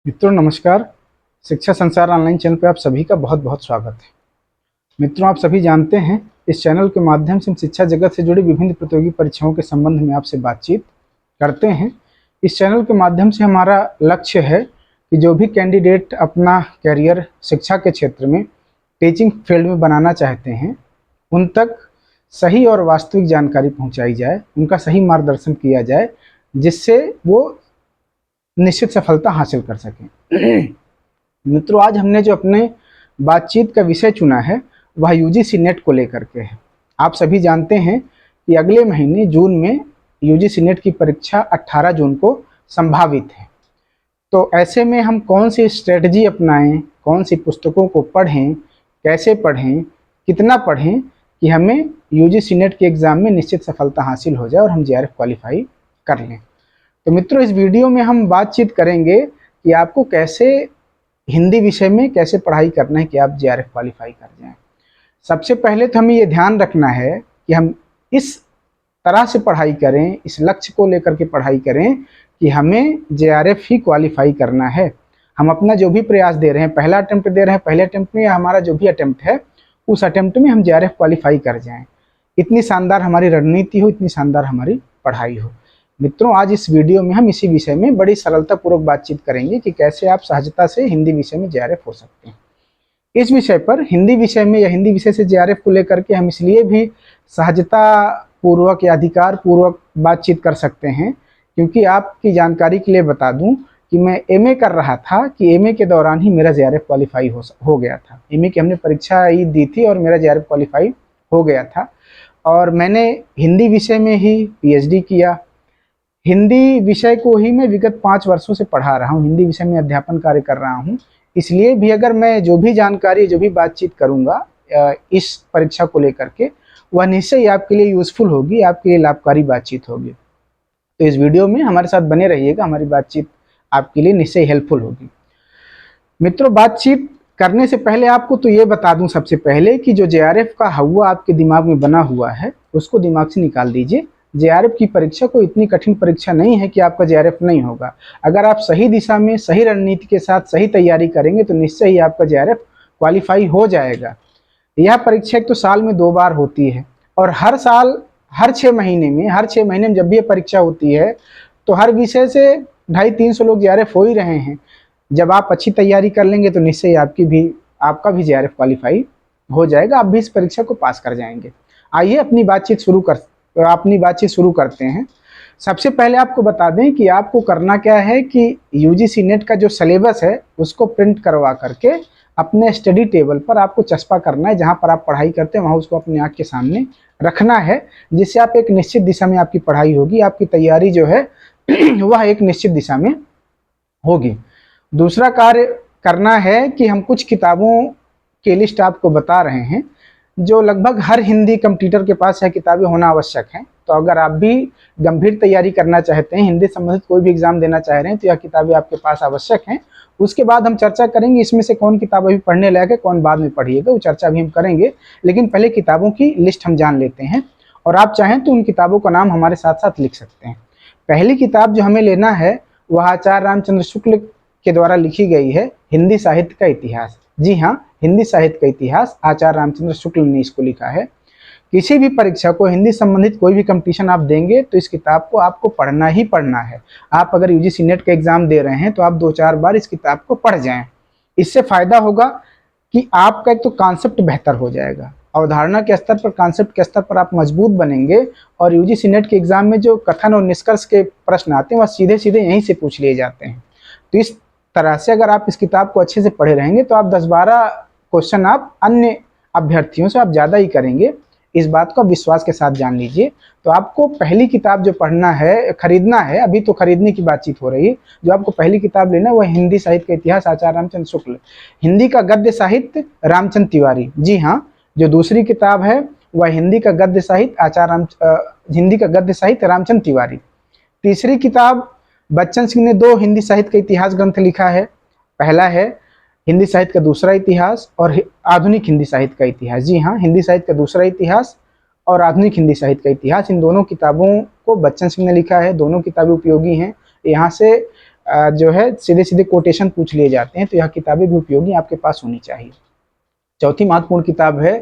मित्रों नमस्कार। शिक्षा संसार ऑनलाइन चैनल पर आप सभी का बहुत बहुत स्वागत है। मित्रों, आप सभी जानते हैं इस चैनल के माध्यम से हम शिक्षा जगत से जुड़ी विभिन्न प्रतियोगी परीक्षाओं के संबंध में आपसे बातचीत करते हैं। इस चैनल के माध्यम से हमारा लक्ष्य है कि जो भी कैंडिडेट अपना कैरियर शिक्षा के क्षेत्र में टीचिंग फील्ड में बनाना चाहते हैं उन तक सही और वास्तविक जानकारी पहुँचाई जाए, उनका सही मार्गदर्शन किया जाए, जिससे वो निश्चित सफलता हासिल कर सकें। मित्रों, आज हमने जो अपने बातचीत का विषय चुना है वह यूजीसी नेट को लेकर के है। आप सभी जानते हैं कि अगले महीने जून में यूजीसी नेट की परीक्षा 18 जून को संभावित है। तो ऐसे में हम कौन सी स्ट्रेटजी अपनाएं, कौन सी पुस्तकों को पढ़ें, कैसे पढ़ें, कितना पढ़ें कि हमें यूजीसी नेट के एग्ज़ाम में निश्चित सफलता हासिल हो जाए और हम जेआरएफ क्वालिफाई कर लें। तो मित्रों, इस वीडियो में हम बातचीत करेंगे कि आपको कैसे हिंदी विषय में कैसे पढ़ाई करना है कि आप जेआरएफ क्वालिफाई कर जाएं। सबसे पहले तो हमें ये ध्यान रखना है कि हम इस तरह से पढ़ाई करें, इस लक्ष्य को लेकर के पढ़ाई करें कि हमें जेआरएफ ही क्वालिफाई करना है। हम अपना जो भी प्रयास दे रहे हैं, पहला अटेम्प्ट दे रहे हैं, पहले अटेम्प्ट में या हमारा जो भी अटेम्प्ट है उस अटेम्प्ट में हम जेआरएफ क्वालिफाई कर जाएँ। इतनी शानदार हमारी रणनीति हो, इतनी शानदार हमारी पढ़ाई हो। मित्रों, आज इस वीडियो में हम इसी विषय में बड़ी सरलतापूर्वक बातचीत करेंगे कि कैसे आप सहजता से हिंदी विषय में जेआरएफ हो सकते हैं। इस विषय पर हिंदी विषय में या हिंदी विषय से जेआरएफ को लेकर के हम इसलिए भी सहजता पूर्वक या अधिकार पूर्वक बातचीत कर सकते हैं क्योंकि आपकी जानकारी के लिए बता दूं कि मैं एमए कर रहा था कि एमए के दौरान ही मेरा जेआरएफ क्वालिफाई हो गया था। एमए की हमने परीक्षा ही दी थी और मेरा जेआरएफ क्वालिफाई हो गया था। और मैंने हिंदी विषय में ही पीएचडी किया। हिंदी विषय को ही मैं विगत 5 वर्षों से पढ़ा रहा हूँ, हिंदी विषय में अध्यापन कार्य कर रहा हूँ। इसलिए भी अगर मैं जो भी जानकारी, जो भी बातचीत करूँगा इस परीक्षा को लेकर के, वह निश्चय ही आपके लिए यूज़फुल होगी, आपके लिए लाभकारी बातचीत होगी। तो इस वीडियो में हमारे साथ बने रहिएगा, हमारी बातचीत आपके लिए निश्चय हेल्पफुल होगी। मित्रों, बातचीत करने से पहले आपको तो ये बता दूं सबसे पहले कि जो जेआरएफ का हवा आपके दिमाग में बना हुआ है उसको दिमाग से निकाल दीजिए। जेआरएफ की परीक्षा कोई इतनी कठिन परीक्षा नहीं है कि आपका जेआरएफ नहीं होगा। अगर आप सही दिशा में, सही रणनीति के साथ सही तैयारी करेंगे तो निश्चय ही आपका जेआरएफ क्वालिफाई हो जाएगा। यह परीक्षा एक तो साल में 2 बार होती है और हर साल हर 6 महीने में जब भी ये परीक्षा होती है तो हर विषय से 250-300 लोग जेआरएफ हो ही रहे हैं। जब आप अच्छी तैयारी कर लेंगे तो निश्चय ही आपका भी जेआरएफ क्वालिफाई हो जाएगा, आप भी इस परीक्षा को पास कर जाएंगे। आइए अपनी बातचीत शुरू करते हैं। सबसे पहले आपको बता दें कि आपको करना क्या है कि यूजीसी नेट का जो सिलेबस है उसको प्रिंट करवा करके अपने स्टडी टेबल पर आपको चस्पा करना है। जहां पर आप पढ़ाई करते हैं वहां उसको अपनी आँख के सामने रखना है, जिससे आप एक निश्चित दिशा में आपकी पढ़ाई होगी, आपकी तैयारी जो है वह एक निश्चित दिशा में होगी। दूसरा कार्य करना है कि हम कुछ किताबों की लिस्ट आपको बता रहे हैं जो लगभग हर हिंदी कंप्यूटर के पास यह किताबें होना आवश्यक हैं। तो अगर आप भी गंभीर तैयारी करना चाहते हैं, हिंदी संबंधित कोई भी एग्जाम देना चाह रहे हैं, तो यह किताबें आपके पास आवश्यक हैं। उसके बाद हम चर्चा करेंगे इसमें से कौन किताब अभी पढ़ने लायक है, कौन बाद में पढ़िएगा, वो चर्चा भी हम करेंगे। लेकिन पहले किताबों की लिस्ट हम जान लेते हैं और आप चाहें तो उन किताबों का नाम हमारे साथ साथ लिख सकते हैं। पहली किताब जो हमें लेना है वह आचार्य रामचंद्र शुक्ल के द्वारा लिखी गई है हिंदी साहित्य का इतिहास। जी हाँ, हिंदी साहित्य का इतिहास आचार्य रामचंद्र शुक्ल ने इसको लिखा है। किसी भी परीक्षा को हिंदी संबंधित कोई भी कंपटीशन आप देंगे तो इस किताब को आपको पढ़ना ही पढ़ना है। आप अगर यूजीसी नेट का एग्जाम दे रहे हैं तो आप 2-4 बार इस किताब को पढ़ जाएं। इससे फायदा होगा कि आपका एक तो कॉन्सेप्ट बेहतर हो जाएगा, अवधारणा के स्तर पर, कॉन्सेप्ट के स्तर पर आप मजबूत बनेंगे और यूजीसी नेट के एग्जाम में जो कथन और निष्कर्ष के प्रश्न आते हैं वह सीधे सीधे यहीं से पूछ लिए जाते हैं। तो इस तरह से अगर आप इस किताब को अच्छे से पढ़े रहेंगे तो आप 10-12 क्वेश्चन आप अन्य अभ्यर्थियों से आप ज़्यादा ही करेंगे। इस बात को विश्वास के साथ जान लीजिए। तो आपको पहली किताब जो पढ़ना है, खरीदना है, अभी तो खरीदने की बातचीत हो रही है, जो आपको पहली किताब लेना है वह हिंदी साहित्य का इतिहास आचार्य रामचंद्र शुक्ल, हिंदी का गद्य साहित्य रामचंद्र तिवारी। जी हाँ, जो दूसरी किताब है वह हिंदी का गद्य साहित्य रामचंद्र तिवारी। तीसरी किताब बच्चन सिंह ने 2 हिंदी साहित्य का इतिहास ग्रंथ लिखा है। पहला है हिंदी साहित्य का दूसरा इतिहास और आधुनिक हिंदी साहित्य का इतिहास। जी हाँ, हिंदी साहित्य का दूसरा इतिहास और आधुनिक हिंदी साहित्य का इतिहास, इन दोनों किताबों को बच्चन सिंह ने लिखा है। दोनों किताबें उपयोगी हैं। यहाँ से जो है सीधे सीधे कोटेशन पूछ लिए जाते हैं, तो यह किताबें भी उपयोगी आपके पास होनी चाहिए। चौथी महत्वपूर्ण किताब है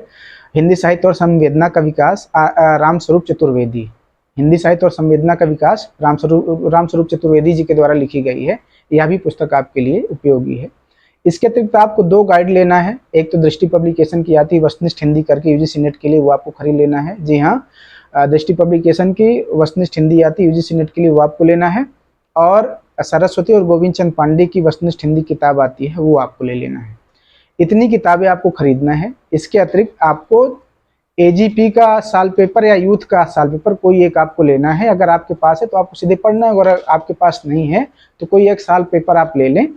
हिंदी साहित्य और संवेदना का विकास, रामस्वरूप चतुर्वेदी। हिंदी साहित्य और संवेदना का विकास रामस्वरूप चतुर्वेदी जी के द्वारा लिखी गई है। यह भी पुस्तक आपके लिए उपयोगी है। इसके अतिरिक्त आपको 2 गाइड लेना है। एक तो दृष्टि पब्लिकेशन की आती है वस्तुनिष्ठ हिंदी करके यूजीसी नेट के लिए, वो आपको खरीद लेना है। जी हाँ, दृष्टि पब्लिकेशन की वस्तुनिष्ठ हिंदी आती है यूजीसी नेट के लिए, वो आपको लेना है। और सरस्वती और गोविंद चंद पांडे की वस्तुनिष्ठ हिंदी किताब आती है, वो आपको ले लेना है। इतनी किताबें आपको खरीदना है। इसके अतिरिक्त आपको एजीपी का साल पेपर या यूथ का साल पेपर कोई एक आपको लेना है। अगर आपके पास है तो आपको सीधे पढ़ना है, अगर आपके पास नहीं है तो कोई एक साल पेपर आप ले लें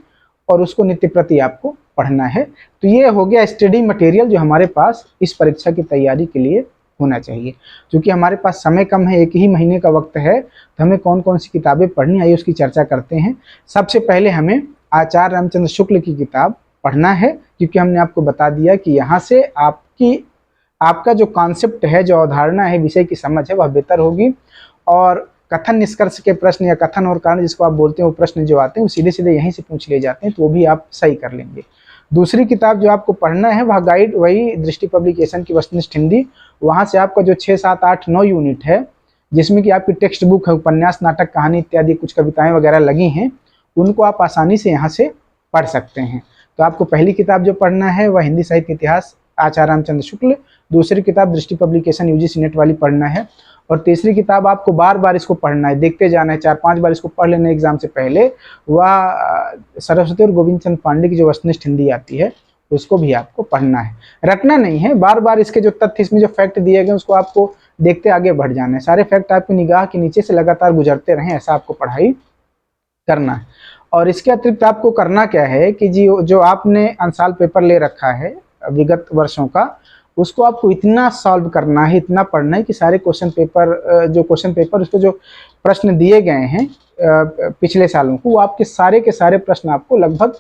और उसको नित्य प्रति आपको पढ़ना है। तो ये हो गया स्टडी मटेरियल जो हमारे पास इस परीक्षा की तैयारी के लिए होना चाहिए। क्योंकि हमारे पास समय कम है, 1 ही महीने का वक्त है, तो हमें कौन कौन सी किताबें पढ़नी है उसकी चर्चा करते हैं। सबसे पहले हमें आचार्य रामचंद्र शुक्ल की किताब पढ़ना है, क्योंकि हमने आपको बता दिया कि यहाँ से आपका जो कॉन्सेप्ट है, जो अवधारणा है, विषय की समझ है, वह बेहतर होगी। और कथन निष्कर्ष के प्रश्न या कथन और कारण जिसको आप बोलते हैं, वो प्रश्न जो आते हैं वो सीधे सीधे यहीं से पूछ लिए जाते हैं, तो वो भी आप सही कर लेंगे। दूसरी किताब जो आपको पढ़ना है वह गाइड वही दृष्टि पब्लिकेशन की वस्तुनिष्ठ हिंदी। वहाँ से आपका जो 6, 7, 8, 9 यूनिट है, जिसमें कि आपकी टेक्स्ट बुक है, उपन्यास, नाटक, कहानी इत्यादि कुछ कविताएं वगैरह लगी हैं, उनको आप आसानी से यहाँ से पढ़ सकते हैं। तो आपको पहली किताब जो पढ़ना है वह हिंदी साहित्य इतिहास आचार्य रामचंद्र शुक्ल, दूसरी किताब दृष्टि पब्लिकेशन यूजीसी नेट वाली पढ़ना है, और तीसरी किताब आपको बार बार इसको पढ़ना है, देखते जाना है, 4-5 बार इसको पढ़ लेना एग्जाम से पहले। वह सरस्वती और गोविंद चंद पांडे की जो वस्तुनिष्ठ हिंदी आती है उसको भी आपको पढ़ना है, रटना नहीं है। बार बार इसके जो तथ्य, इसमें जो फैक्ट दिए गए उसको आपको देखते आगे बढ़ जाना है। सारे फैक्ट आपकी निगाह के नीचे से लगातार गुजरते रहें, ऐसा आपको पढ़ाई करना है। और इसके अतिरिक्त आपको करना क्या है कि जो आपने अंशाल पेपर ले रखा है विगत वर्षों का, उसको आपको इतना सॉल्व करना है, इतना पढ़ना है कि सारे क्वेश्चन पेपर उसको जो प्रश्न दिए गए हैं पिछले सालों को, वो आपके सारे के सारे प्रश्न आपको लगभग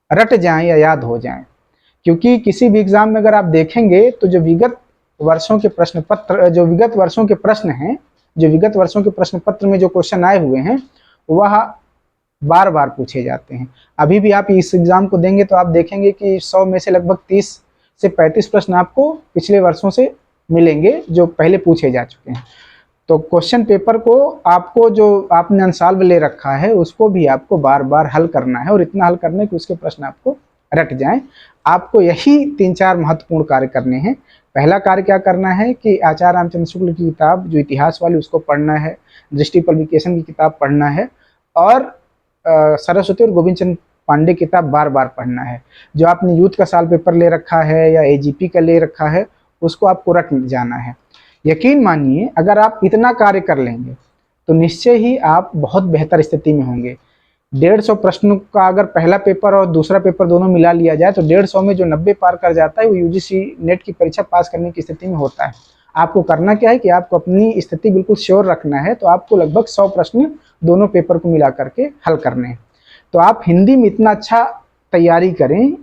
रट जाएं या याद हो जाएं। क्योंकि किसी भी एग्जाम में अगर आप देखेंगे तो जो विगत वर्षों के प्रश्न पत्र, जो विगत वर्षों के प्रश्न हैं, जो विगत वर्षों के प्रश्न पत्र में जो क्वेश्चन आए हुए हैं, वह बार बार पूछे जाते हैं। अभी भी आप इस एग्जाम को देंगे तो आप देखेंगे कि 100 में से लगभग 30 से 35 प्रश्न आपको पिछले वर्षों से मिलेंगे जो पहले पूछे जा चुके हैं। तो क्वेश्चन पेपर को आपको, जो आपने अंशाल ले रखा है, उसको भी आपको बार बार हल करना है, और इतना हल करना है कि उसके प्रश्न आपको रट जाएं। आपको यही 3-4 महत्वपूर्ण कार्य करने हैं। पहला कार्य क्या करना है कि आचार्य रामचंद्र शुक्ल की किताब जो इतिहास वाली उसको पढ़ना है, दृष्टि पब्लिकेशन की किताब पढ़ना है, और सरस्वती और गोविंद चंद पांडे किताब बार बार पढ़ना है। जो आपने यूथ का साल पेपर ले रखा है या एजीपी का ले रखा है, उसको आपको रट जाना है। यकीन मानिए, अगर आप इतना कार्य कर लेंगे तो निश्चय ही आप बहुत बेहतर स्थिति में होंगे। 150 प्रश्नों का अगर पहला पेपर और दूसरा पेपर दोनों मिला लिया जाए तो 150 में जो 90 पार कर जाता है वो यूजीसी नेट की परीक्षा पास करने की स्थिति में होता है। आपको करना क्या है कि आपको अपनी स्थिति बिल्कुल श्योर रखना है। तो आपको लगभग 100 प्रश्न दोनों पेपर को मिला करके हल करने हैं। तो आप हिंदी में इतना अच्छा तैयारी करें,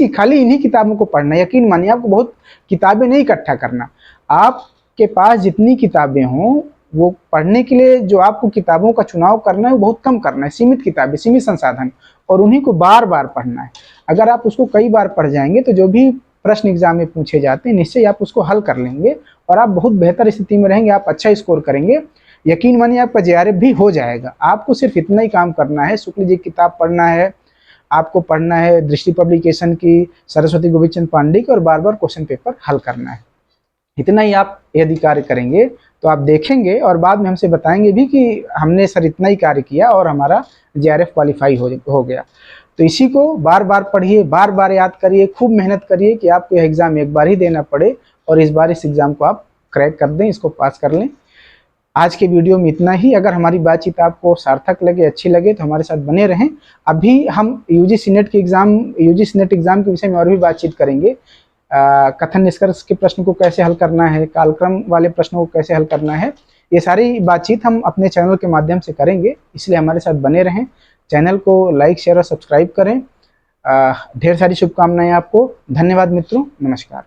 खाली इन्हीं किताबों को पढ़ना। यकीन मानिए, आपको बहुत किताबें नहीं इकट्ठा करना, आपके पास जितनी किताबें हों वो पढ़ने के लिए जो आपको किताबों का चुनाव करना है वो बहुत कम करना है। सीमित किताबें, सीमित संसाधन, और उन्हीं को बार बार पढ़ना है। अगर आप उसको कई बार पढ़ जाएंगे तो जो भी प्रश्न एग्जाम में पूछे जाते हैं निश्चय आप उसको हल कर लेंगे और आप बहुत बेहतर स्थिति में रहेंगे, आप अच्छा स्कोर करेंगे। यकीन मानिए आपका जेआरएफ भी हो जाएगा। आपको सिर्फ इतना ही काम करना है, शुक्ल जी की किताब पढ़ना है, आपको पढ़ना है दृष्टि पब्लिकेशन की, सरस्वती गोविंद चंद पांडे की, और बार बार क्वेश्चन पेपर हल करना है। इतना ही आप यदि कार्य करेंगे तो आप देखेंगे और बाद में हमसे बताएंगे भी कि हमने सर इतना ही कार्य किया और हमारा जेआरएफ क्वालिफाई हो गया। तो इसी को बार बार पढ़िए, बार बार याद करिए, खूब मेहनत करिए कि आपको यह एग्ज़ाम एक बार ही देना पड़े और इस बार इस एग्ज़ाम को आप क्रैक कर दें, इसको पास कर लें। आज के वीडियो में इतना ही। अगर हमारी बातचीत आपको सार्थक लगे, अच्छी लगे तो हमारे साथ बने रहें। अभी हम यूजीसी नेट एग्ज़ाम के विषय में और भी बातचीत करेंगे। कथन निष्कर्ष के प्रश्न को कैसे हल करना है, कालक्रम वाले प्रश्नों को कैसे हल करना है, ये सारी बातचीत हम अपने चैनल के माध्यम से करेंगे, इसलिए हमारे साथ बने रहें। चैनल को लाइक, शेयर और सब्सक्राइब करें। ढेर सारी शुभकामनाएं आपको। धन्यवाद मित्रों, नमस्कार।